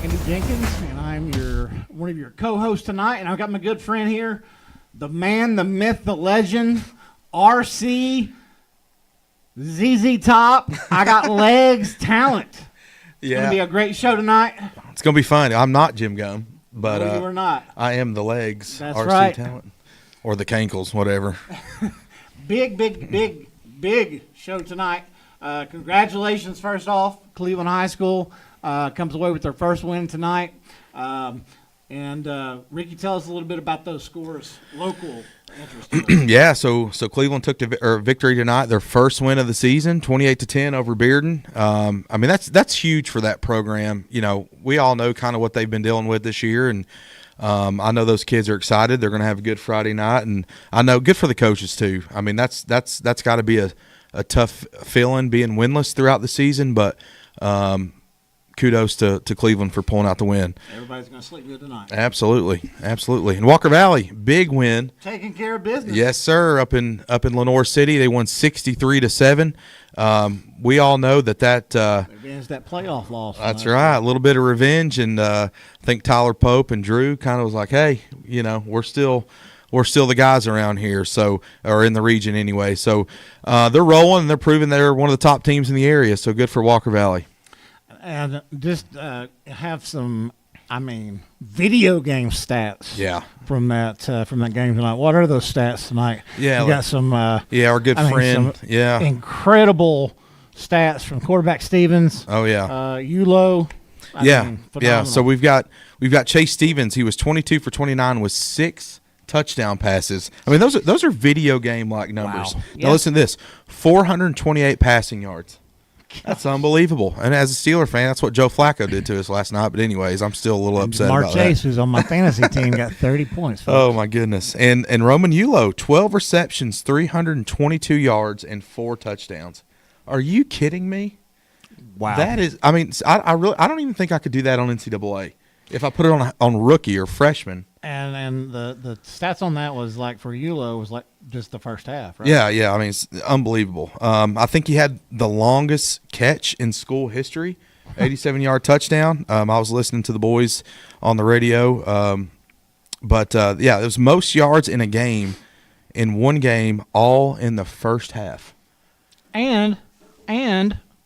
Andy Jenkins, and I'm one of your co-hosts tonight, and I've got my good friend here, the man, the myth, the legend, RC, ZZ Top. I got legs, talent. It's going to be a great show tonight. It's going to be fun. I'm not Jim Gum, but no, you are not. I am the legs. That's RC right. talent. Or the cankles, whatever. Big show tonight. Congratulations, first off. Cleveland High School comes away with their first win tonight. And Ricky, tell us a little bit about those scores, local interest. Yeah, so Cleveland took the victory tonight, their first win of the season, 28-10 over Bearden. I mean, that's huge for that program. You know, we all know kind of what they've been dealing with this year, and I know those kids are excited. They're going to have a good Friday night, and I know good for the coaches too. I mean, that's got to be a tough feeling being winless throughout the season, but kudos to Cleveland for pulling out the win. Everybody's going to sleep good tonight. Absolutely. And Walker Valley, big win. Taking care of business. Yes, sir. Up in Lenore City, they won 63-7. We all know that revenge, that playoff loss. That's right. A little bit of revenge, and I think Tyler Pope and Drew kind of was like, hey, you know, we're still the guys around here, or in the region anyway. So they're rolling, and they're proving they're one of the top teams in the area. So good for Walker Valley. And just have some, video game stats. Yeah. From that game tonight. What are those stats tonight? Yeah, you got some. Our good friend. Incredible stats from quarterback Stevens. Oh yeah. Ulo. Yeah. So we've got Chase Stevens. He was 22 for 29 with 6 touchdown passes. I mean, those are video game like numbers. Wow. Now listen to this: 428 passing yards. That's unbelievable. And as a Steeler fan, that's what Joe Flacco did to us last night. But anyways, I'm still a little upset Mark about Chase, that. who's on my fantasy team, got 30 points. Folks. Oh, my goodness. And Roman Ulo, 12 receptions, 322 yards, and 4 touchdowns. Are you kidding me? Wow. That is – I don't even think I could do that on NCAA if I put it on rookie or freshman. And the stats on that was like for Ulo was like just the first half, right? Yeah. I mean, it's unbelievable. I think he had the longest catch in school history, 87-yard touchdown. I was listening to the boys on the radio. But it was most yards in a game in one game, all in the first half. And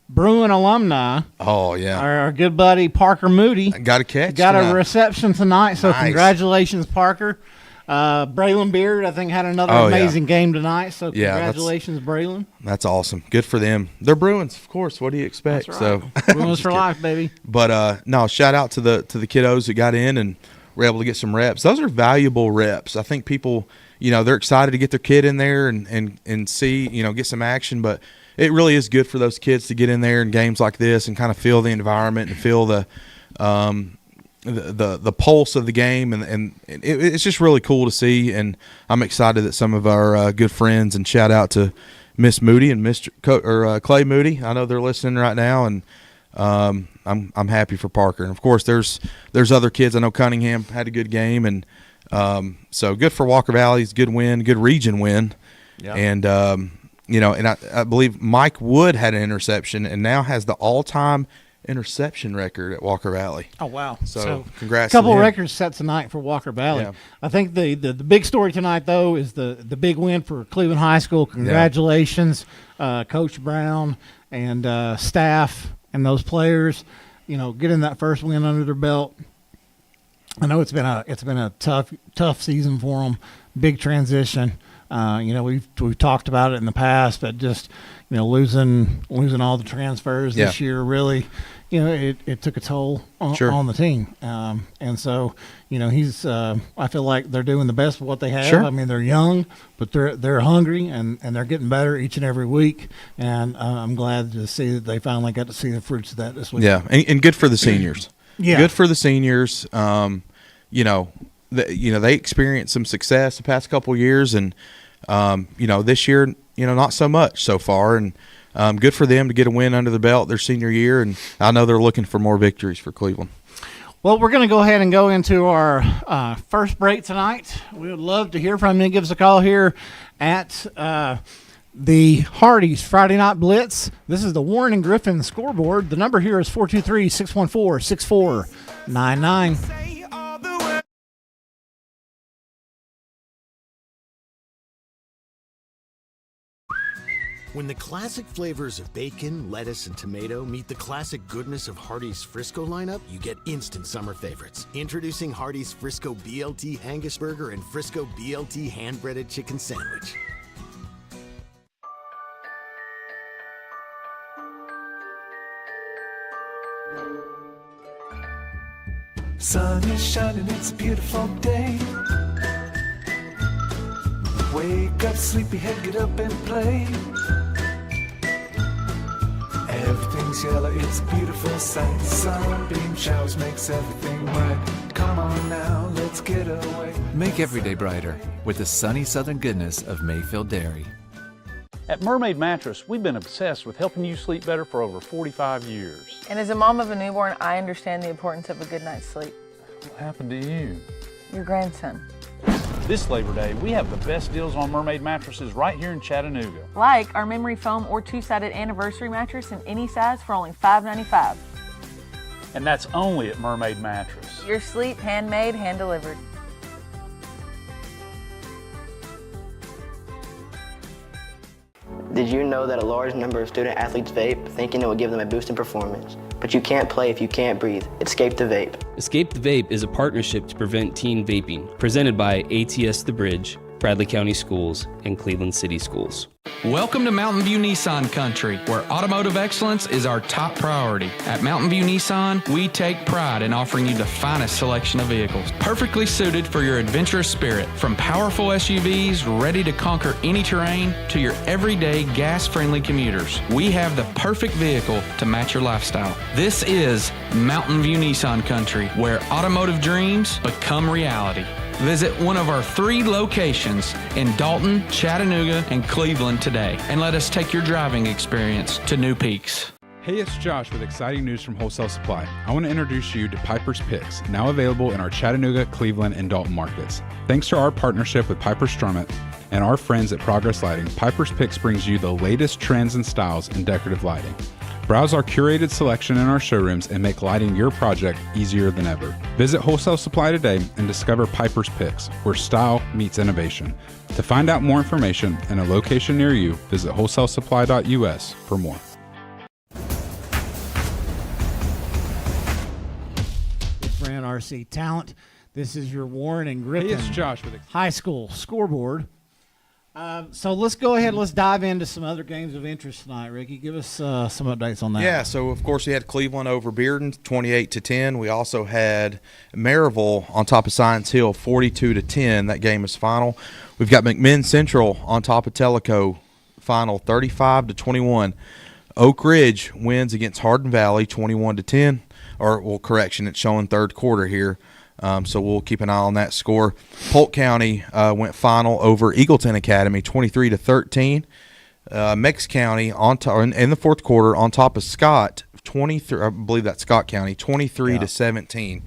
Bruin alumni. Oh, yeah. Our good buddy Parker Moody. Got a catch. Got a reception tonight, so nice. Congratulations, Parker. Braylon Beard, I think, had another amazing game tonight, so congratulations, Braylon. That's awesome. Good for them. They're Bruins, of course. What do you expect? That's right. So Bruins for life, baby. But, no, shout out to the kiddos that got in and were able to get some reps. Those are valuable reps. I think people, they're excited to get their kid in there and see, get some action, but – it really is good for those kids to get in there in games like this and kind of feel the environment and feel the pulse of the game, and it's just really cool to see. And I'm excited that some of our good friends, and shout out to Miss Moody and Mr. Clay Moody. I know they're listening right now, and I'm happy for Parker. And of course, there's other kids. I know Cunningham had a good game, and so good for Walker Valley's good win, good region win, and. And I believe Mike Wood had an interception and now has the all-time interception record at Walker Valley. Oh, wow. So congrats to him. A couple records set tonight for Walker Valley. Yeah. I think the big story tonight, though, is the big win for Cleveland High School. Congratulations, Coach Brown and staff and those players, getting that first win under their belt. I know it's been a tough season for them, big transition. We've talked about it in the past, but just losing all the transfers this year really, it took a toll on the team. And so he's I feel like they're doing the best of what they have. Sure. I mean, they're young, but they're hungry and they're getting better each and every week. And I'm glad to see that they finally got to see the fruits of that this week. Yeah, and good for the seniors. Good for the seniors. They experienced some success the past couple of years, and this year, not so much so far, and good for them to get a win under the belt their senior year, and I know they're looking for more victories for Cleveland. Well, we're going to go ahead and go into our first break tonight. We would love to hear from you. Give us a call here at the Hardee's Friday Night Blitz. This is the Warren and Griffin scoreboard. The number here is 423-614-6499. When the classic flavors of bacon, lettuce, and tomato meet the classic goodness of Hardee's Frisco lineup, you get instant summer favorites. Introducing Hardee's Frisco BLT Angus Burger and Frisco BLT Hand-Breaded Chicken Sandwich. Sun is shining, it's a beautiful day. Wake up, sleepyhead, get up and play. Everything's yellow, it's a beautiful sight. Sunbeam showers makes everything right. Come on now, let's get away. Make every day brighter with the sunny southern goodness of Mayfield Dairy. At Mermaid Mattress, we've been obsessed with helping you sleep better for over 45 years. And as a mom of a newborn, I understand the importance of a good night's sleep. What happened to you? Your grandson. This Labor Day, we have the best deals on Mermaid mattresses right here in Chattanooga. Like our memory foam or two-sided anniversary mattress in any size for only $5.95. And that's only at Mermaid Mattress. Your sleep handmade, hand-delivered. Did you know that a large number of student athletes vape, thinking it will give them a boost in performance? But you can't play if you can't breathe. Escape the vape. Escape the Vape is a partnership to prevent teen vaping, presented by ATS The Bridge, Bradley County Schools, and Cleveland City Schools. Welcome to Mountain View Nissan Country, where automotive excellence is our top priority. At Mountain View Nissan, we take pride in offering you the finest selection of vehicles, perfectly suited for your adventurous spirit. From powerful SUVs ready to conquer any terrain to your everyday gas-friendly commuters, we have the perfect vehicle to match your lifestyle. This is Mountain View Nissan Country, where automotive dreams become reality. Visit one of our 3 locations in Dalton, Chattanooga, and Cleveland today, and let us take your driving experience to new peaks. Hey, it's Josh with exciting news from Wholesale Supply. I want to introduce you to Piper's Picks, now available in our Chattanooga, Cleveland, and Dalton markets. Thanks to our partnership with Piper Strummett and our friends at Progress Lighting, Piper's Picks brings you the latest trends and styles in decorative lighting. Browse our curated selection in our showrooms and make lighting your project easier than ever. Visit Wholesale Supply today and discover Piper's Picks, where style meets innovation. To find out more information and a location near you, visit wholesalesupply.us for more. Brand RC Talent. This is your Warren and Griffin Hey, it's Josh with high school scoreboard. So let's go ahead. Let's dive into some other games of interest tonight. Ricky, give us some updates on that. Yeah, so of course we had Cleveland over Bearden, 28-10. We also had Maryville on top of Science Hill, 42-10. That game is final. We've got McMinn Central on top of Tellico, final 35-21. Oak Ridge wins against Hardin Valley, 21-10. Or, well, correction, it's showing third quarter here. So we'll keep an eye on that score. Polk County went final over Eagleton Academy, 23-13. Mex County in the fourth quarter on top of Scott, 23. I believe that's Scott County, 23-17.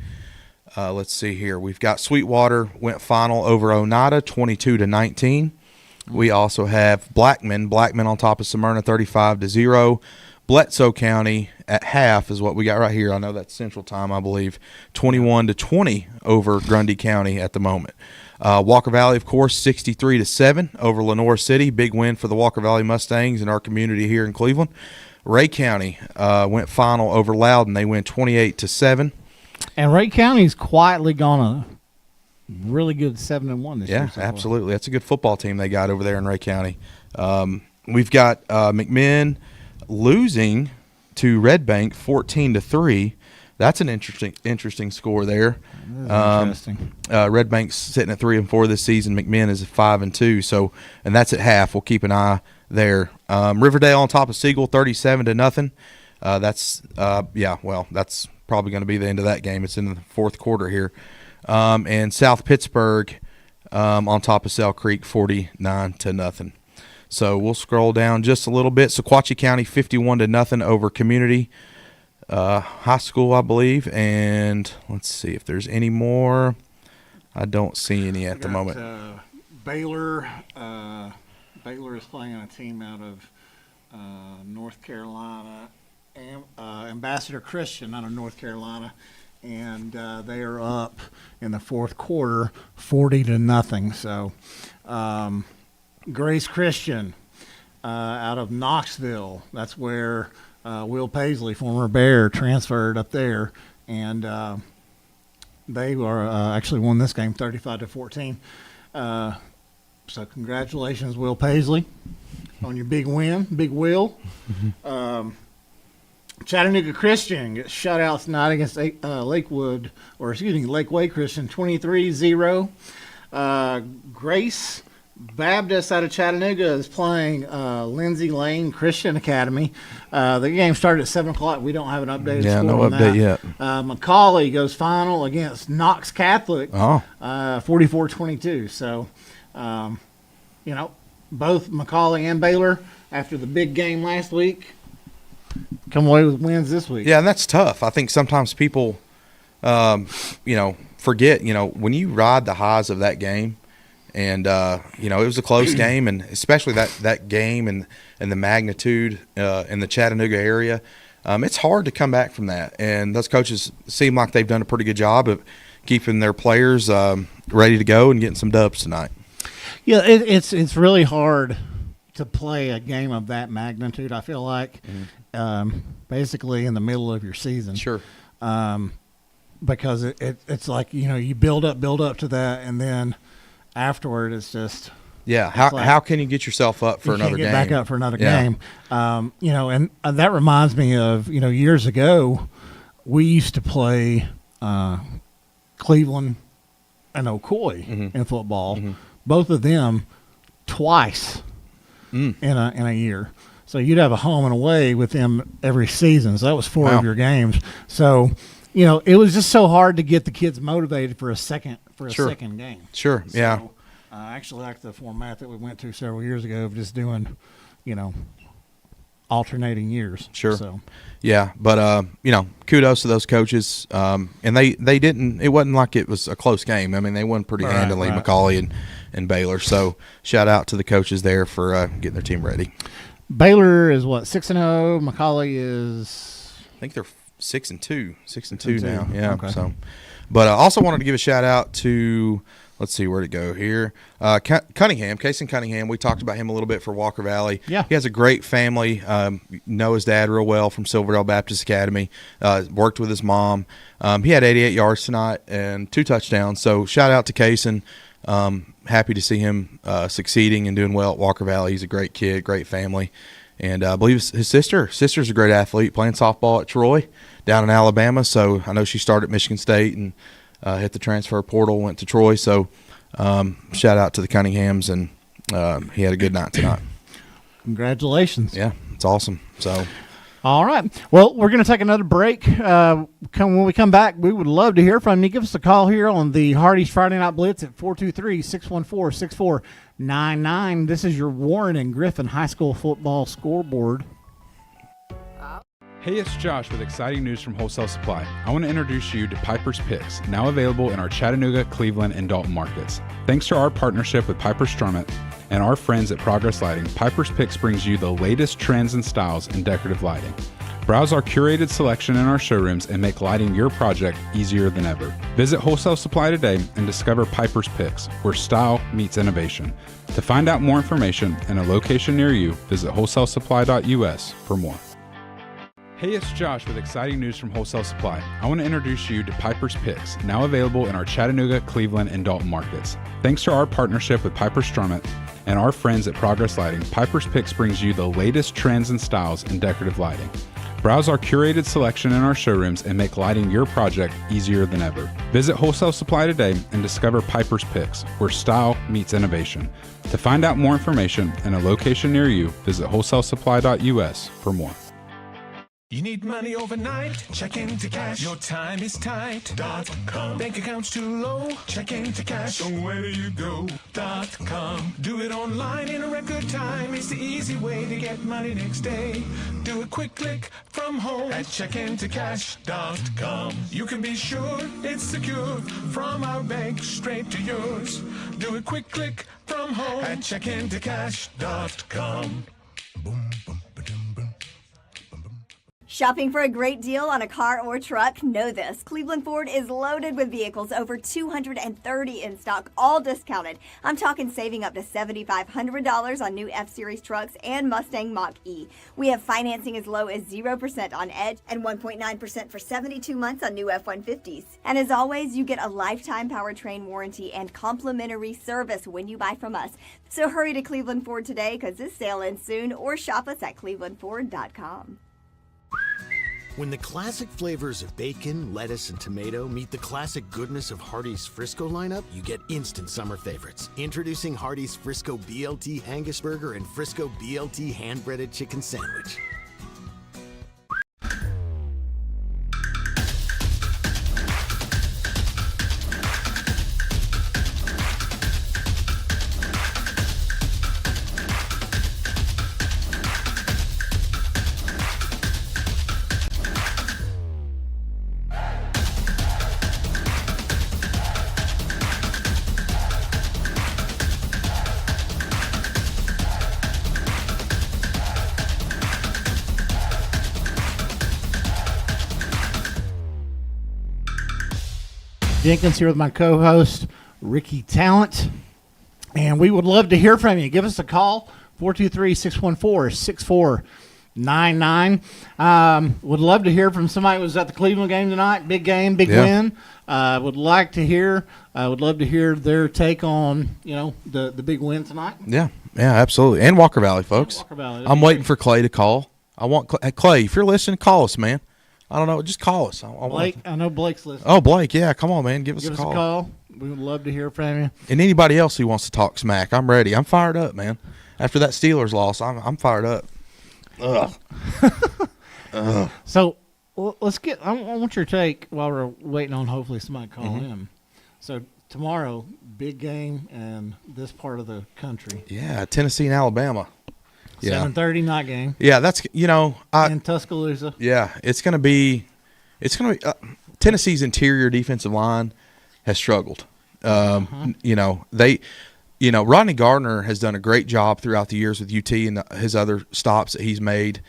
Let's see here. We've got Sweetwater went final over Oneida, 22-19. We also have Blackman on top of Smyrna, 35-0. Bledsoe County at half is what we got right here. I know that's Central Time, I believe. 21-20 over Grundy County at the moment. Walker Valley, of course, 63-7 over Lenore City. Big win for the Walker Valley Mustangs in our community here in Cleveland. Ray County went final over Loudon. They win 28-7. And Ray County's quietly gone a really good 7-1 this year. Yeah, absolutely. That's a good football team they got over there in Ray County. We've got McMinn losing to Red Bank 14-3. That's an interesting score there. Interesting. Red Bank's sitting at 3-4 this season. McMinn is at 5-2. So, and that's at half. We'll keep an eye there. Riverdale on top of Siegel, 37-0. That's that's probably going to be the end of that game. It's in the fourth quarter here. And South Pittsburgh on top of Sale Creek, 49-0. So we'll scroll down just a little bit. Sequatchie County 51-0 over Community High School, I believe. And let's see if there's any more. I don't see any at the moment. Baylor Baylor is playing a team out of North Carolina, Ambassador Christian out of North Carolina, and they are up in the fourth quarter, 40-0. So, Grace Christian out of Knoxville. That's where Will Paisley, former Bear, transferred up there, and they are actually won this game 35-14. So congratulations, Will Paisley, on your big win, Big Will. Chattanooga Christian gets shut out tonight against Lakeway Christian, 23-0. Grace Baptist out of Chattanooga is playing Lindsay Lane Christian Academy. The game started at 7 o'clock. We don't have an updated score no on update that. yet. Macaulay goes final against Knox Catholic, 44-22. So, both Macaulay and Baylor, after the big game last week, come away with wins this week. Yeah, and that's tough. I think sometimes people, forget, when you ride the highs of that game, and, it was a close game, and especially that game and the magnitude in the Chattanooga area, it's hard to come back from that. And those coaches seem like they've done a pretty good job of keeping their players ready to go and getting some dubs tonight. Yeah, it's really hard to play a game of that magnitude, I feel like, basically in the middle of your season. Sure. Because it's like, you build up to that, and then afterward it's just how can you get yourself up for another game? Back up for another game. And that reminds me of years ago we used to play Cleveland and Ocoee in football, both of them twice in a year. So you'd have a home and away with them every season. So that was 4 of your games. So it was just so hard to get the kids motivated for a second game. Sure. So, yeah. I actually like the format that we went to several years ago of just doing, alternating years. Sure. So. Yeah, but kudos to those coaches. And they didn't. It wasn't like it was a close game. I mean, they won pretty handily, Macaulay and Baylor. So shout out to the coaches there for getting their team ready. Baylor is what, 6-0. Macaulay is, I think they're 6-2. 6-2 now. Yeah. Okay. So, but I also wanted to give a shout out to. Let's see, where'd it go here? Cunningham, Kason Cunningham. We talked about him a little bit for Walker Valley. Yeah. He has a great family. Know his dad real well from Silverdale Baptist Academy. Worked with his mom. He had 88 yards tonight and 2 touchdowns. So shout out to Kason. Happy to see him succeeding and doing well at Walker Valley. He's a great kid, great family. And I believe his sister's a great athlete, playing softball at Troy down in Alabama. So I know she started at Michigan State and hit the transfer portal, went to Troy. So shout out to the Cunninghams, and he had a good night tonight. Congratulations. Yeah, it's awesome. So, all right. Well, we're going to take another break. When we come back, we would love to hear from you. Give us a call here on the Hardee's Friday Night Blitz at 423-614-6499. This is your Warren and Griffin High School football scoreboard. Hey, it's Josh with exciting news from Wholesale Supply. I want to introduce you to Piper's Picks, now available in our Chattanooga, Cleveland, and Dalton markets. Thanks to our partnership with Piper Strummett and our friends at Progress Lighting, Piper's Picks brings you the latest trends and styles in decorative lighting. Browse our curated selection in our showrooms and make lighting your project easier than ever. Visit Wholesale Supply today and discover Piper's Picks, where style meets innovation. To find out more information and a location near you, visit wholesalesupply.us for more. Hey, it's Josh with exciting news from Wholesale Supply. I want to introduce you to Piper's Picks, now available in our Chattanooga, Cleveland, and Dalton markets. Thanks to our partnership with Piper Strummett and our friends at Progress Lighting, Piper's Picks brings you the latest trends and styles in decorative lighting. Browse our curated selection in our showrooms and make lighting your project easier than ever. Visit Wholesale Supply today and discover Piper's Picks, where style meets innovation. To find out more information and a location near you, visit wholesalesupply.us for more. You need money overnight? Check into cash. Your time is tight. .com. Bank account's too low? Check into cash. So where do you go? .com. Do it online in a record time. It's the easy way to get money next day. Do a quick click from home at checkintocash.com. You can be sure it's secure from our bank straight to yours. Do a quick click from home at checkintocash.com. Boom, boom, ba-dum, boom. Shopping for a great deal on a car or truck? Know this. Cleveland Ford is loaded with vehicles, over 230 in stock, all discounted. I'm talking saving up to $7,500 on new F-Series trucks and Mustang Mach-E. We have financing as low as 0% on Edge and 1.9% for 72 months on new F-150s. And as always, you get a lifetime powertrain warranty and complimentary service when you buy from us. So hurry to Cleveland Ford today because this sale ends soon, or shop us at clevelandford.com. When the classic flavors of bacon, lettuce, and tomato meet the classic goodness of Hardee's Frisco lineup, you get instant summer favorites. Introducing Hardee's Frisco BLT Angus Burger and Frisco BLT Hand-Breaded Chicken Sandwich. Jenkins here with my co-host, Ricky Talent. And we would love to hear from you. Give us a call, 423-614-6499. Would love to hear from somebody who was at the Cleveland game tonight. Big game, big win. Would love to hear their take on, the big win tonight. Yeah, absolutely. And Walker Valley, folks. Walker Valley. I'm waiting for Clay to call. I want Clay, if you're listening, call us, man. I don't know. Just call us. I know Blake's listening. Oh, Blake, yeah. Come on, man. Give us a call. We would love to hear from you. And anybody else who wants to talk smack, I'm ready. I'm fired up, man. After that Steelers loss, I'm fired up. Ugh. So let's get. I want your take while we're waiting on hopefully somebody call in. So tomorrow, big game in this part of the country. Yeah, Tennessee and Alabama. 7:30 night game. Yeah, that's in Tuscaloosa. Yeah, it's gonna be Tennessee's interior defensive line has struggled. Rodney Gardner has done a great job throughout the years with UT and his other stops that he's made.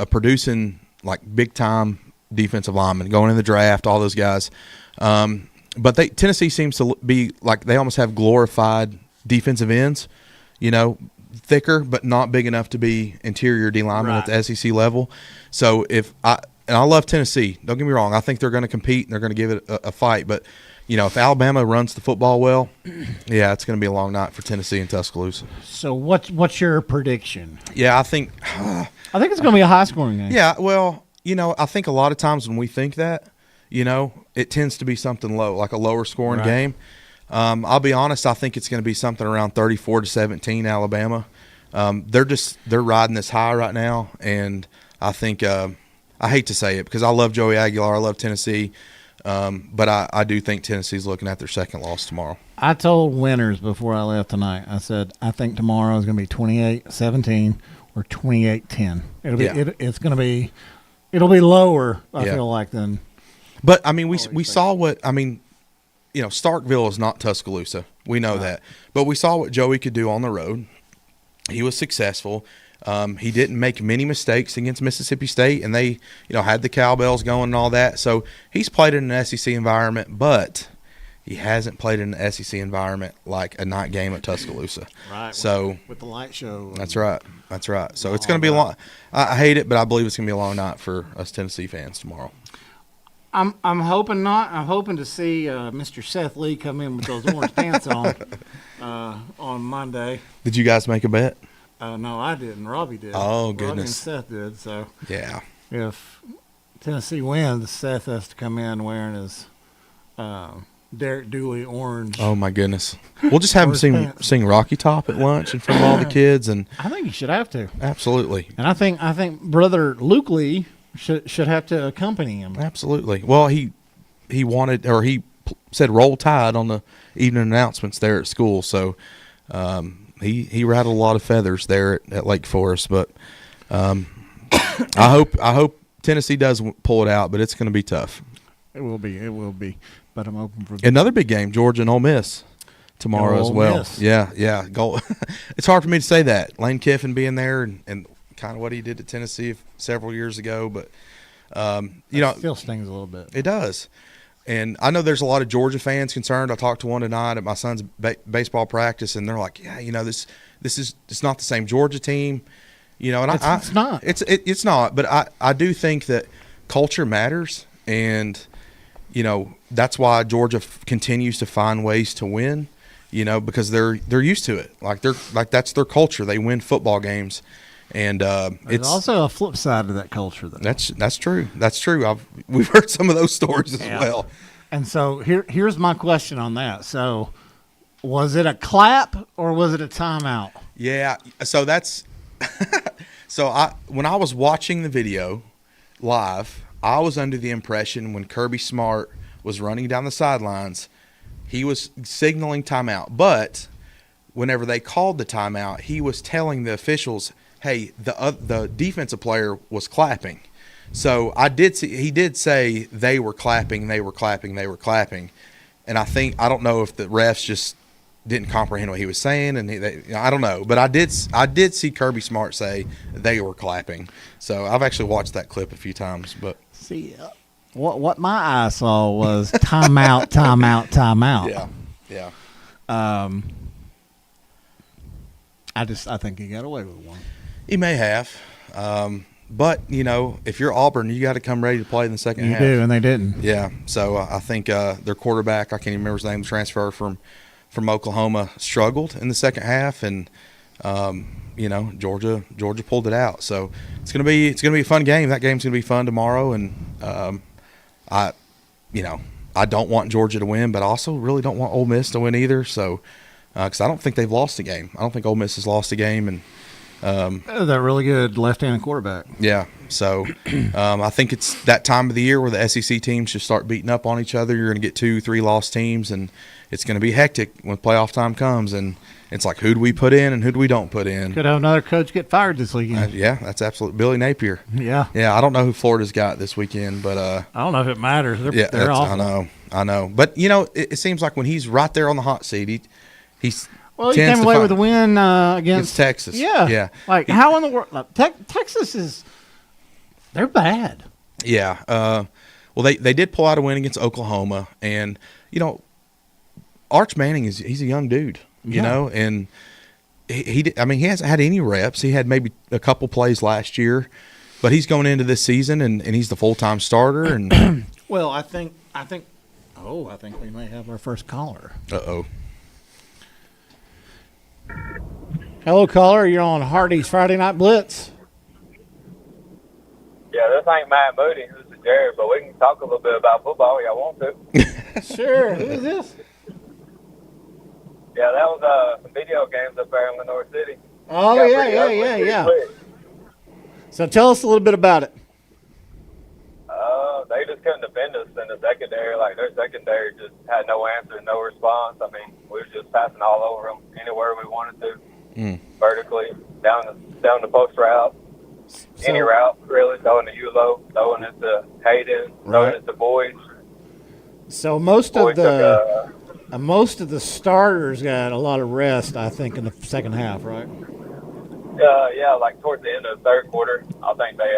Producing like big time defensive linemen, going in the draft, all those guys. But Tennessee seems to be like they almost have glorified defensive ends. Thicker but not big enough to be interior D linemen at the SEC level. So I love Tennessee. Don't get me wrong. I think they're going to compete and they're going to give it a fight. But if Alabama runs the football well, yeah, it's going to be a long night for Tennessee and Tuscaloosa. So what's your prediction? Yeah, I think it's going to be a high scoring game. Yeah, well, I think a lot of times when we think that, it tends to be something low, like a lower scoring game. I'll be honest. I think it's going to be something around 34-17 Alabama. They're riding this high right now, and I think I hate to say it because I love Joey Aguilar. I love Tennessee, but I do think Tennessee's looking at their second loss tomorrow. I told winners before I left tonight. I said I think tomorrow is going to be 28-17 or 28-10. It'll be lower. I feel like than. But I mean, we saw what I mean. Starkville is not Tuscaloosa. We know that. But we saw what Joey could do on the road. He was successful. He didn't make many mistakes against Mississippi State, and they, had the cowbells going and all that. So he's played in an SEC environment, but he hasn't played in an SEC environment like a night game at Tuscaloosa. Right. So with the light show. That's right. So it's going to be a long. I hate it, but I believe it's going to be a long night for us Tennessee fans tomorrow. I'm hoping not. I'm hoping to see Mr. Seth Lee come in with those orange pants on Monday. Did you guys make a bet? No, I didn't. Robbie did. Oh, Robbie and goodness. Seth did. So yeah, if Tennessee wins, Seth has to come in wearing his Derek Dooley orange. Oh my goodness! We'll just have him sing Rocky Top at lunch in front of all the kids, and I think he should have to. Absolutely. And I think Brother Luke Lee should have to accompany him. Absolutely. Well, he wanted, or he said Roll Tide on the evening announcements there at school. So he rattled a lot of feathers there at Lake Forest. But I hope Tennessee does pull it out, but it's going to be tough. It will be. But I'm open for another big game, Georgia and Ole Miss tomorrow as well. Miss. Yeah. Goal. It's hard for me to say that. Lane Kiffin being there and kind of what he did to Tennessee several years ago, but it still stings a little bit. It does. And I know there's a lot of Georgia fans concerned. I talked to one tonight at my son's baseball practice, and they're like, "Yeah, it's not the same Georgia team." And it's not. It's not. But I do think that culture matters, and that's why Georgia continues to find ways to win. Because they're used to it. That's their culture. They win football games, and it's also a flip side to that culture, though. That's true. That's true. We've heard some of those stories as well. And so here's my question on that. So, was it a clap or was it a timeout? Yeah. So that's when I was watching the video live, I was under the impression when Kirby Smart was running down the sidelines, he was signaling timeout. But whenever they called the timeout, he was telling the officials, hey, the defensive player was clapping. So I did see he did say they were clapping. And I don't know if the refs just didn't comprehend what he was saying, and I don't know. But I did see Kirby Smart say they were clapping. So I've actually watched that clip a few times. But see, what my eye saw was timeout, timeout, timeout. Yeah. I think he got away with one. He may have. But, if you're Auburn, you got to come ready to play in the second half. You do, and they didn't. Yeah. So I think their quarterback, I can't even remember his name, the transfer from Oklahoma, struggled in the second half, and Georgia pulled it out. So it's gonna be a fun game. That game's gonna be fun tomorrow, and I don't want Georgia to win, but I also really don't want Ole Miss to win either. So because I don't think they've lost a game. I don't think Ole Miss has lost a game, and that really good left-handed quarterback. Yeah. So I think it's that time of the year where the SEC teams should start beating up on each other. You're going to get 2-3 lost teams, and it's going to be hectic when playoff time comes. And it's like, who do we put in and who do we don't put in? Could have another coach get fired this weekend. Yeah, that's absolutely Billy Napier. Yeah. Yeah, I don't know who Florida's got this weekend, but I don't know if it matters. They're awful. I know. But, it seems like when he's right there on the hot seat, he's – well, he came away with a win against Texas. Yeah. Like, how in the world Texas they're bad. Yeah. Well, they did pull out a win against Oklahoma. And, Arch Manning he's a young dude, and he hasn't had any reps. He had maybe a couple plays last year, but he's going into this season, and he's the full-time starter. And well, I think we may have our first caller. Uh-oh. Hello, caller. You're on Hardee's Friday Night Blitz. Yeah, this ain't Matt Moody. This is Jared, but we can talk a little bit about football if y'all want to. Sure. Who is this? Yeah, that was some video games up there in Lenore City. Oh, yeah. So tell us a little bit about it. They just couldn't defend us in the secondary. Like, their secondary just had no answer, no response. I mean, we were just passing all over them anywhere we wanted to, vertically, down the post route, any route, really, throwing to Ulo, throwing it to Hayden, throwing it to Boyd. So most of the starters got a lot of rest, I think, in the second half, right? Yeah, like towards the end of the third quarter, I think they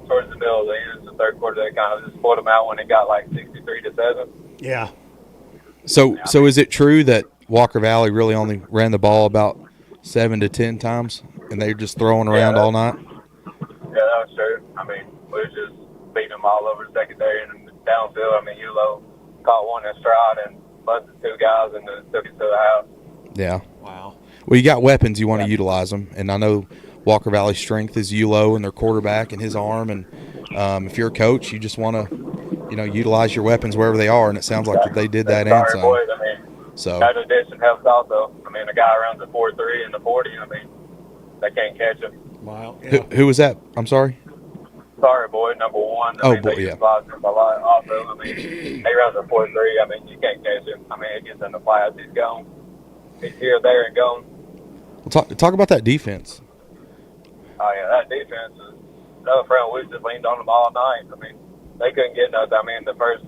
towards the middle of the end of the third quarter, they kind of just pulled them out when it got like 63-7. Yeah. So is it true that Walker Valley really only ran the ball about 7 to 10 times, and they were just throwing around all night? Yeah, that was true. I mean, we were just beating them all over the secondary and downfield. I mean, Ulo caught one in stride and busted two guys and then took it to the house. Yeah. Wow. Well, you got weapons. You want to utilize them, and I know Walker Valley's strength is Ulo and their quarterback and his arm. And if you're a coach, you just want to, utilize your weapons wherever they are. And it sounds like that they did that and some. Boys, I mean, so that addition helps also. I mean, a guy runs a 4.3 and the 40. I mean, they can't catch him. Wow. Yeah. Who was that? I'm sorry. Sorry Boy, number 1. Oh, I mean, boy, they yeah. use a lot also. I mean, he runs a 4.3. I mean, you can't catch him. I mean, it gets in the flats. He's gone. He's here, there, and gone. Well, talk about that defense. Oh, yeah, that defense is up front. We just leaned on them all night. I mean, they couldn't get nothing. I mean, the first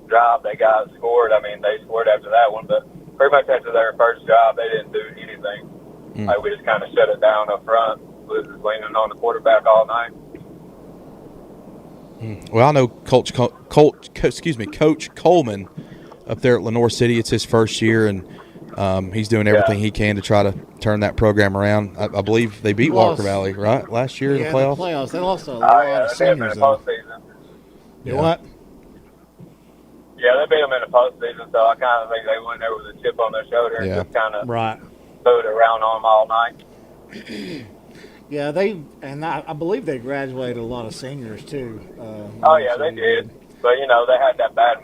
drive they got scored. I mean, they scored after that one, but pretty much after their first drive, they didn't do anything. Like, we just kind of shut it down up front. We were just leaning on the quarterback all night. Well, I know Coach Coleman up there at Lenore City. It's his first year, and he's doing everything he can to try to turn that program around. I believe they beat Walker Valley, right, last year in the playoffs? They lost a lot of seniors, though. What? Yeah, they beat them in the postseason, so I kind of think they went there with a chip on their shoulder and just kind of threw it around on them all night. Yeah, I believe they graduated a lot of seniors too. Oh yeah, they did. But you know, they had that bad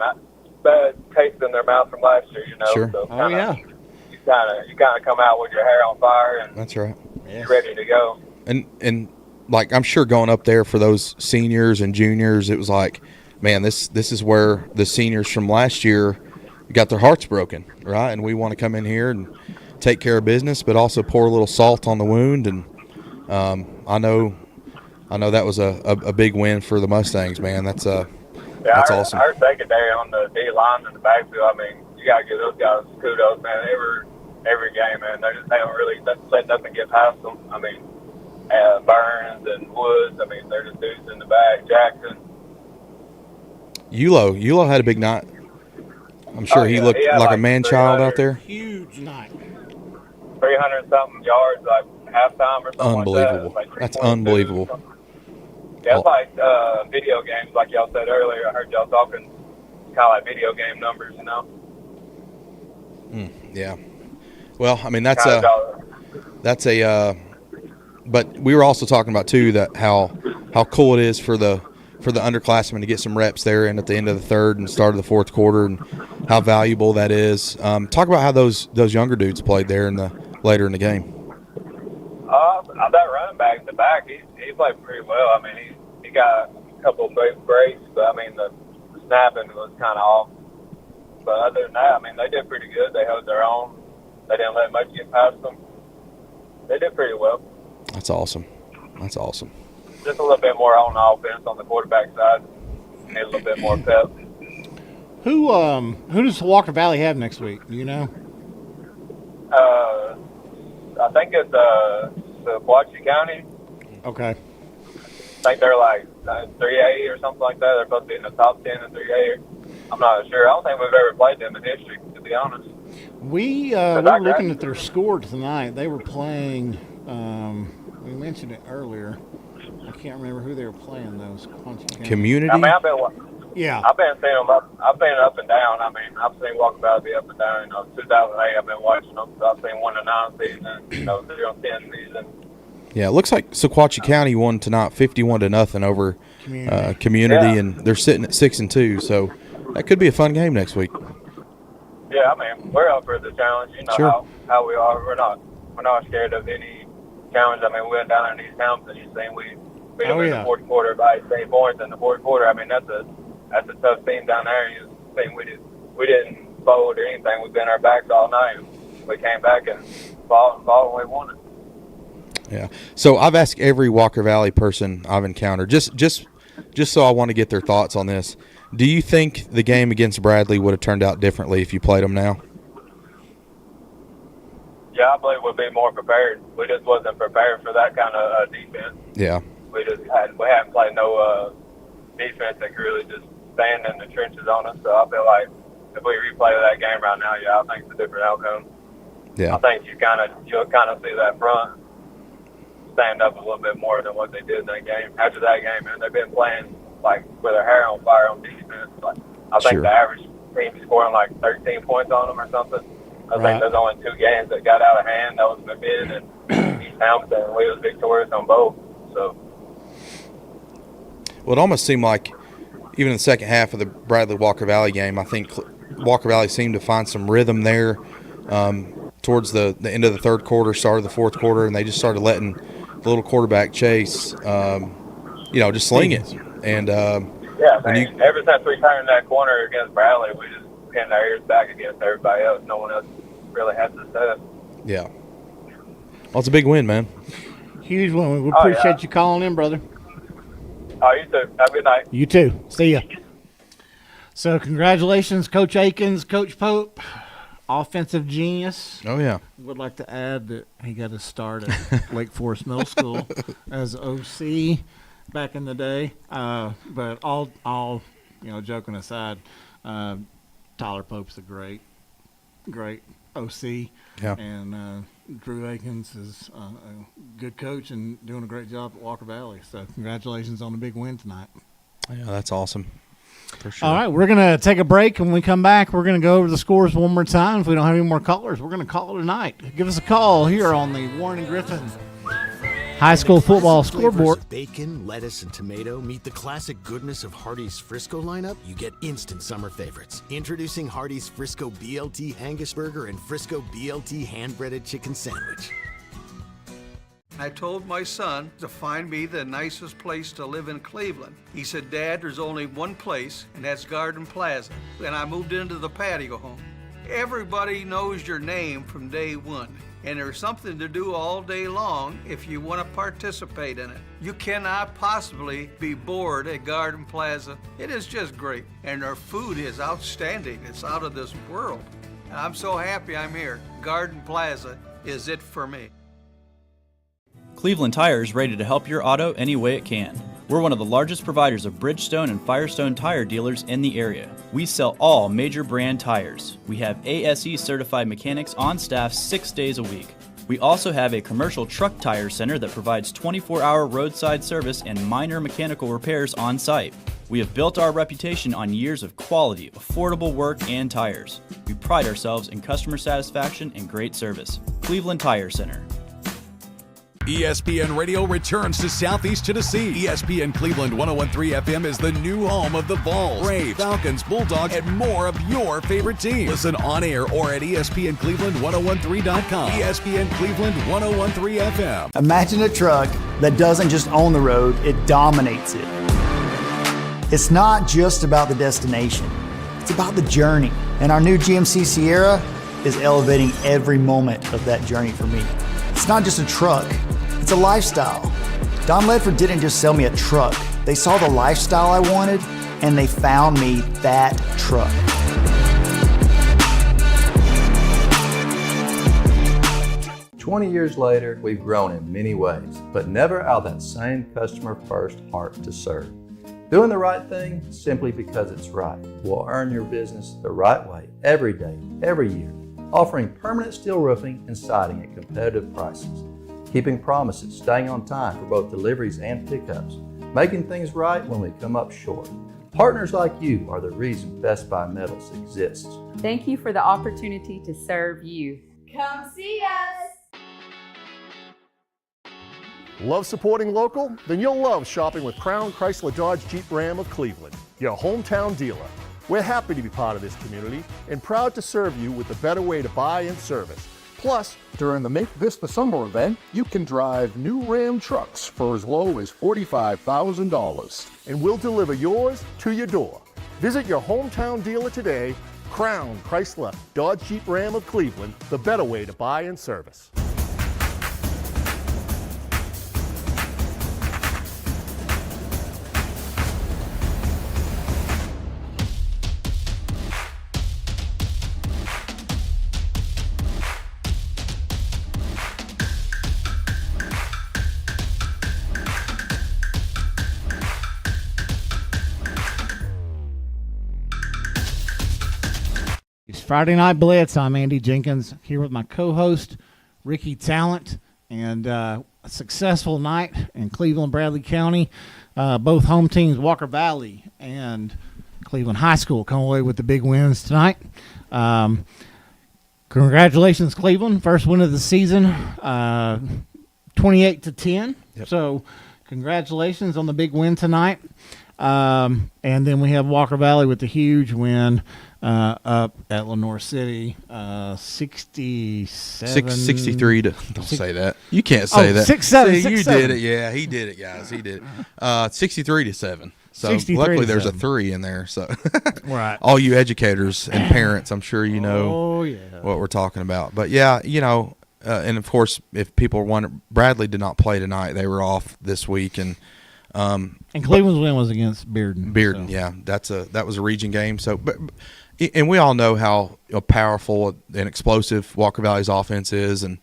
taste in their mouth from last year. You know, Sure. So you kind of come out with your hair on fire and that's right. You're ready to go. And like I'm sure going up there for those seniors and juniors, it was like, man, this is where the seniors from last year got their hearts broken, right? And we want to come in here and take care of business, but also pour a little salt on the wound. And I know that was a big win for the Mustangs, man. That's awesome. Our secondary on the D line in the backfield. I mean, you gotta give those guys kudos, man. Every game, man. They don't really let nothing get past them. I mean, Burns and Woods. I mean, they're just dudes in the back. Jackson. Yulo had a big night. I'm sure he looked like a man-child out there. Huge night. 300-something yards, like halftime or something. Unbelievable. Like that. That's unbelievable. Yeah, it's like video games, like y'all said earlier. I heard y'all talking kind of like video game numbers, you know? Yeah. Well, I mean, but we were also talking about too that how cool it is for the underclassmen to get some reps there and at the end of the third and start of the fourth quarter, and how valuable that is. Talk about how those younger dudes played there later in the game. That running back in the back, he played pretty well. I mean, he got a couple of big breaks, but I mean the snapping was kind of off. But other than that, I mean, they did pretty good. They held their own. They didn't let much get past them. They did pretty well. That's awesome. Just a little bit more on offense on the quarterback side. Need a little bit more pep. Who does Walker Valley have next week? Do you know? I think it's Sequatchie County. Okay. I think they're like 3A or something like that. They're supposed to be in the top 10 in 3A. I'm not sure. I don't think we've ever played them in history, to be honest. We were looking at their score tonight. They were playing. We mentioned it earlier. I can't remember who they were playing. Those Community. I mean, I've been seeing them up. I've been up and down. I mean, I've seen Walker Valley be up and down. You know, 2008, I've been watching them. So I've seen 1-9 season. 0-10 season. Yeah, it looks like Sequatchie County won tonight, 51-0 over Community, and they're sitting at 6-2. So that could be a fun game next week. Yeah, I mean, we're up for the challenge. You know how we are. We're not scared of any challenge. I mean, we went down in East Hampton. You seen we beat them in the fourth quarter by 8 points in the fourth quarter. I mean, that's a tough team down there. You seen we didn't fold or anything. We bent our backs all night. We came back and fought and we won it. Yeah. So I've asked every Walker Valley person I've encountered, just so I want to get their thoughts on this. Do you think the game against Bradley would have turned out differently if you played them now? Yeah, I believe we'd be more prepared. We just wasn't prepared for that kind of defense. Yeah. We hadn't played no defense that could really just stand in the trenches on us. So I feel like if we replay that game right now, I think it's a different outcome. Yeah. I think you'll kind of see that front stand up a little bit more than what they did in that game. After that game, man, they've been playing like with their hair on fire on defense. Like I think the average team scoring like 13 points on them or something. I think there's only 2 games that got out of hand. That was McMinn and East Hampton. We was victorious on both. So. Well, it almost seemed like even in the second half of the Bradley Walker Valley game, I think Walker Valley seemed to find some rhythm there towards the end of the third quarter, start of the fourth quarter, and they just started letting the little quarterback Chase, just sling it. And yeah, man, ever since we turned that corner against Bradley, we just pinned our ears back against everybody else. No one else really has to set. Yeah. Well, it's a big win, man. Huge one. We appreciate you calling in, brother. Oh, you too. Have a good night. You too. See ya. So congratulations, Coach Akins, Coach Pope, offensive genius. Oh, yeah. Would like to add that he got his start at Lake Forest Middle School as OC back in the day. But all joking aside, Tyler Pope's a great OC. Yeah. And Drew Akins is a good coach and doing a great job at Walker Valley. So congratulations on the big win tonight. Yeah, that's awesome. For sure. All right, we're going to take a break. When we come back, we're going to go over the scores one more time. If we don't have any more callers, we're going to call it a night. Give us a call here on the Warren and Griffin High School Football Scoreboard. Of bacon, lettuce, and tomato meet the classic goodness of Hardee's Frisco lineup, you get instant summer favorites. Introducing Hardee's Frisco BLT Angus Burger and Frisco BLT hand-breaded chicken sandwich. I told my son to find me the nicest place to live in Cleveland. He said, Dad, there's only one place, and that's Garden Plaza. And I moved into the patio home. Everybody knows your name from day one, and there's something to do all day long if you want to participate in it. You cannot possibly be bored at Garden Plaza. It is just great, and their food is outstanding. It's out of this world. And I'm so happy I'm here. Garden Plaza is it for me. Cleveland Tire is ready to help your auto any way it can. We're one of the largest providers of Bridgestone and Firestone tire dealers in the area. We sell all major brand tires. We have ASE certified mechanics on staff 6 days a week. We also have a commercial truck tire center that provides 24-hour roadside service and minor mechanical repairs on site. We have built our reputation on years of quality, affordable work and tires. We pride ourselves in customer satisfaction and great service. Cleveland Tire Center. ESPN Radio returns to Southeast Tennessee. ESPN Cleveland 101.3 FM is the new home of the Vols, Braves, Falcons, Bulldogs, and more of your favorite teams. Listen on air or at ESPNCleveland1013.com. ESPN Cleveland 101.3 FM. Imagine a truck that doesn't just own the road, it dominates it. It's not just about the destination, it's about the journey. And our new GMC Sierra is elevating every moment of that journey for me. It's not just a truck, it's a lifestyle. Don Ledford didn't just sell me a truck. They saw the lifestyle I wanted, and they found me that truck. "20 years later, we've grown in many ways, but never out of that same customer-first heart to serve. Doing the right thing simply because it's right will earn your business the right way every day, every year. Offering permanent steel roofing and siding at competitive prices. Keeping promises, staying on time for both deliveries and pickups. Making things right when we come up short. Partners like you are the reason Best Buy Metals exists. Thank you for the opportunity to serve you. Come see us! Love supporting local? Then you'll love shopping with Crown Chrysler Dodge Jeep Ram of Cleveland, your hometown dealer. We're happy to be part of this community and proud to serve you with the better way to buy and service. Plus, during the Make This the Summer event, you can drive new Ram trucks for as low as $45,000. And we'll deliver yours to your door. Visit your hometown dealer today, Crown Chrysler Dodge Jeep Ram of Cleveland, the better way to buy and service. Friday Night Blitz. I'm Andy Jenkins here with my co-host Ricky Talent, and a successful night in Cleveland, Bradley County. Both home teams, Walker Valley and Cleveland High School, come away with the big wins tonight. Congratulations, Cleveland! First win of the season, 28-10. Yep. So, congratulations on the big win tonight. And then we have Walker Valley with the huge win, up at Lenore City, 67. 63 to, don't say that. You can't say that. 6-7. See, you 6-7. did it. Yeah, he did it, guys. He did it. 63 to 7. So 63 luckily to there's 7. a 3 in there. So Right. all you educators and parents, I'm sure you know Oh, yeah. what we're talking about. But yeah, and of course, if people wonder, Bradley did not play tonight. They were off this week, and Cleveland's win was against Bearden. Bearden, so. yeah, that was a region game. So, and we all know how powerful and explosive Walker Valley's offense is, and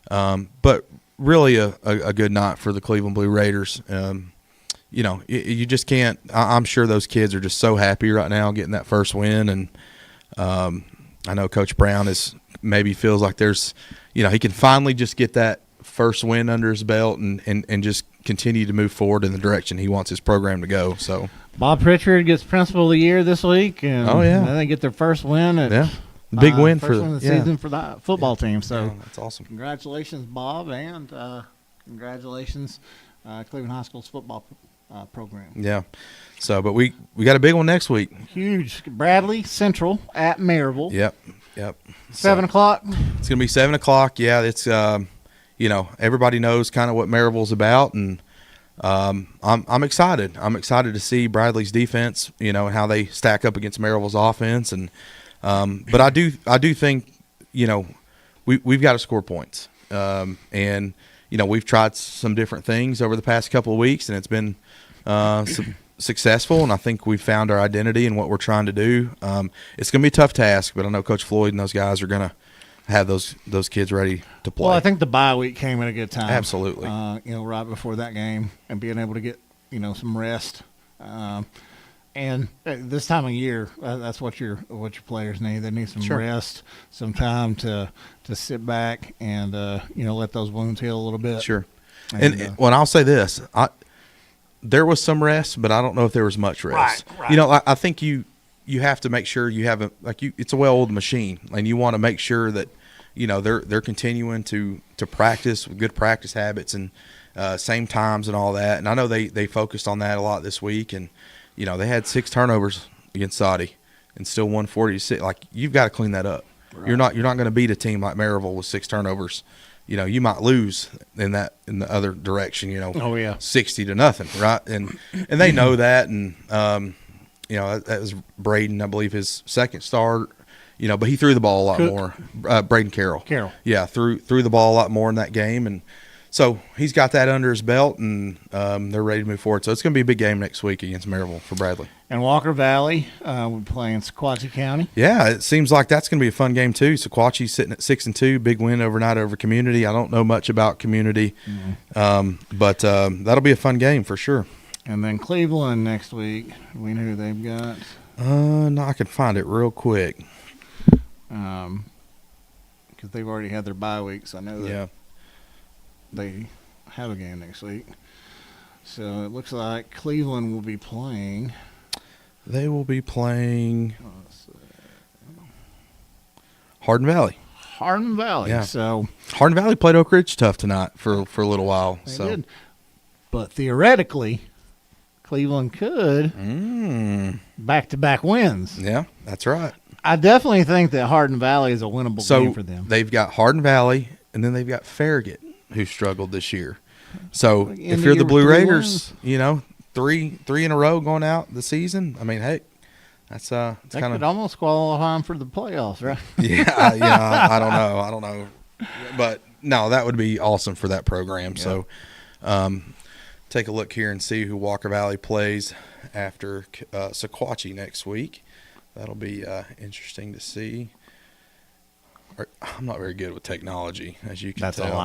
but really a good night for the Cleveland Blue Raiders. You just can't. I'm sure those kids are just so happy right now getting that first win, and I know Coach Brown maybe feels like there's, he can finally just get that first win under his belt and just continue to move forward in the direction he wants his program to go. So Bob Pritchard gets Principal of the Year this week, and then they get their first win. Big win first for win of the season for the football team. So that's awesome. Congratulations, Bob, and congratulations, Cleveland High School's football program. Yeah. So, but we got a big one next week. Huge. Bradley Central at Maryville. Yep. 7 o'clock. It's gonna be 7 o'clock. Yeah, it's everybody knows kind of what Maryville's about, and I'm excited. I'm excited to see Bradley's defense, and how they stack up against Maryville's offense, and but I do think we've got to score points, and we've tried some different things over the past couple of weeks, and it's been successful, and I think we've found our identity in what we're trying to do. It's going to be a tough task, but I know Coach Floyd and those guys are going to have those kids ready to play. Well, I think the bye week came at a good time. Absolutely. Right before that game, and being able to get some rest. And this time of year, that's what your players need. They need some rest, some time to sit back and let those wounds heal a little bit. Sure. And I'll say this, there was some rest, but I don't know if there was much rest. Right. I think you have to make sure you have it's a well-oiled machine, and you want to make sure that they're continuing to practice with good practice habits and same times and all that. And I know they focused on that a lot this week, and they had 6 turnovers against Hardee and still won 40-6. Like, you've got to clean that up. Right. You're not going to beat a team like Maryville with 6 turnovers. You might lose in the other direction. Oh yeah, 60-0, right? And they know that, and that was Braden, I believe, his second start. But he threw the ball a lot more. Braden Carroll. Yeah, threw the ball a lot more in that game, and so he's got that under his belt, and they're ready to move forward. So it's going to be a big game next week against Maryville for Bradley. And Walker Valley, we're playing Sequatchie County. Yeah, it seems like that's going to be a fun game too. Sequatchie's sitting at 6-2, big win overnight over Community. I don't know much about Community, but that'll be a fun game for sure. And then Cleveland next week. We know who they've got. No, I can find it real quick. Because they've already had their bye weeks. I know that they have a game next week. So it looks like Cleveland will be playing. They will be playing Hardee Valley. Hardee Valley. Yeah. So Hardee Valley played Oak Ridge tough tonight for a little while. They did. But theoretically, Cleveland could back-to-back wins. Yeah, that's right. I definitely think that Hardee Valley is a winnable game for them. They've got Hardee Valley, and then they've got Farragut, who struggled this year. So if you're the Blue Raiders, 3 in a row going out the season. I mean, hey, that's kind of could almost qualify them for the playoffs, right? Yeah. I don't know, but no, that would be awesome for that program. Yeah. So, take a look here and see who Walker Valley plays after Sequatchie next week. That'll be interesting to see. I'm not very good with technology, as you can tell. That's a lie.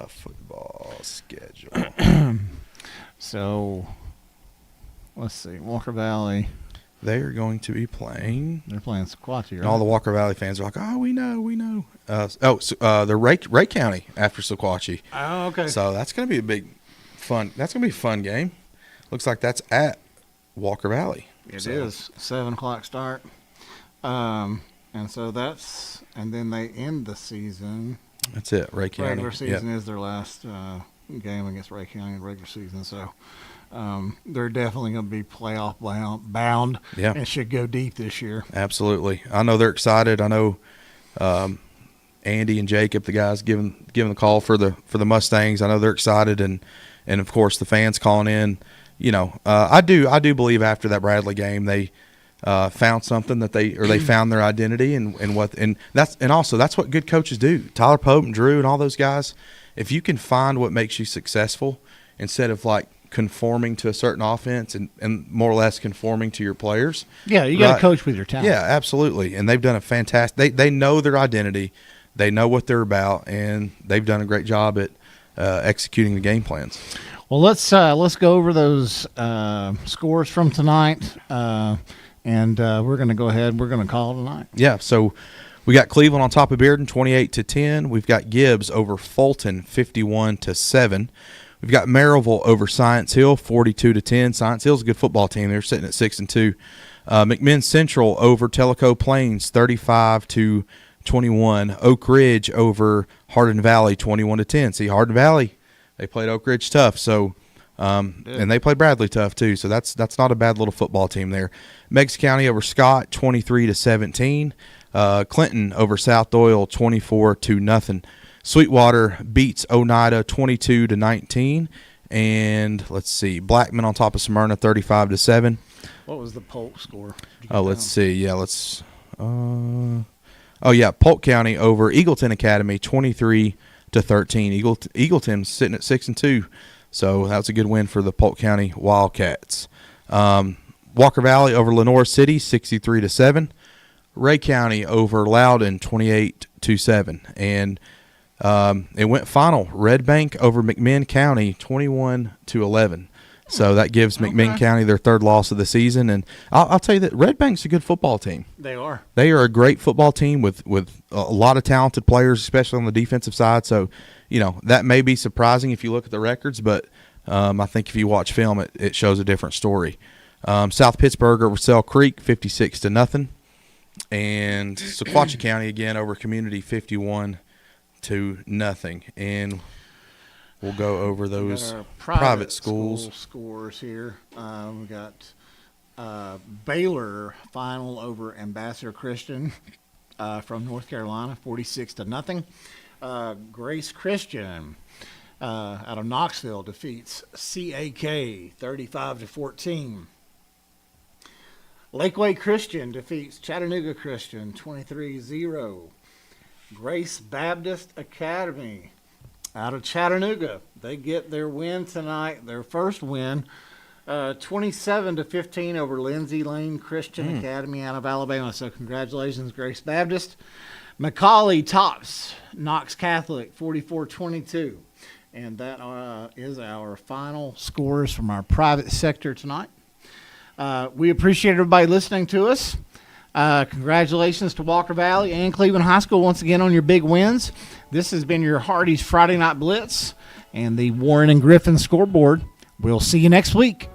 Football schedule. So, let's see. Walker Valley. They are going to be playing. They're playing Sequatchie, right? And all the Walker Valley fans are like, "Oh, we know." They're Ray County after Sequatchie. Oh, okay. So that's going to be That's going to be a fun game. Looks like that's at Walker Valley. It is 7 o'clock start, and so and then they end the season. That's it, Ray County. Regular season is their last game against Ray County in regular season. So they're definitely going to be playoff bound Yeah. and should go deep this year. Absolutely. I know they're excited. I know Andy and Jacob, the guys giving the call for the Mustangs. I know they're excited, and of course the fans calling in. You know, I do believe after that Bradley game they found something that they found their identity and also that's what good coaches do. Tyler Pope and Drew and all those guys. If you can find what makes you successful instead of like conforming to a certain offense and more or less conforming to your players. Yeah, you got to coach with your talent. Yeah, absolutely. And they've done a fantastic. They know their identity, they know what they're about, and they've done a great job at executing the game plans. Well, let's go over those scores from tonight, and we're going to go ahead. We're going to call it tonight. Yeah. So we got Cleveland on top of Bearden, 28-10. We've got Gibbs over Fulton, 51-7. We've got Maryville over Science Hill, 42-10. Science Hill's a good football team. They're sitting at 6-2. McMinn Central over Tellico Plains, 35-21. Oak Ridge over Hardin Valley, 21-10. See, Hardin Valley, they played Oak Ridge tough. So, and they played Bradley tough too. So that's not a bad little football team there. Meigs County over Scott, 23-17. Clinton over South Doyle, 24-0. Sweetwater beats Oneida 22-19, and let's see, Blackman on top of Smyrna 35-7. What was the Polk score? Let's see. Yeah, let's. Polk County over Eagleton Academy 23-13. Eagleton's sitting at 6-2, so that's a good win for the Polk County Wildcats. Walker Valley over Lenore City 63-7. Ray County over Loudon 28-7, and it went final. Red Bank over McMinn County 21-11. So that gives McMinn County their third loss of the season. And I'll tell you that Red Bank's a good football team. They are. They are a great football team with a lot of talented players, especially on the defensive side. So, you know, that may be surprising if you look at the records, but I think if you watch film, it shows a different story. South Pittsburgh over Sell Creek 56-0. And Sequatchie County again over Community 51-0. And we'll go over those private schools. Scores here. We got Baylor final over Ambassador Christian from North Carolina, 46-0. Grace Christian out of Knoxville defeats CAK 35-14. Lakeway Christian defeats Chattanooga Christian 23-0. Grace Baptist Academy out of Chattanooga, they get their win tonight, their first win, 27-15 over Lindsay Lane Christian Academy out of Alabama. So congratulations, Grace Baptist. McCauley tops Knox Catholic 44-22. And that is our final scores from our private sector tonight. We appreciate everybody listening to us. Congratulations to Walker Valley and Cleveland High School once again on your big wins. This has been your Hardee's Friday Night Blitz and the Warren and Griffin scoreboard. We'll see you next week.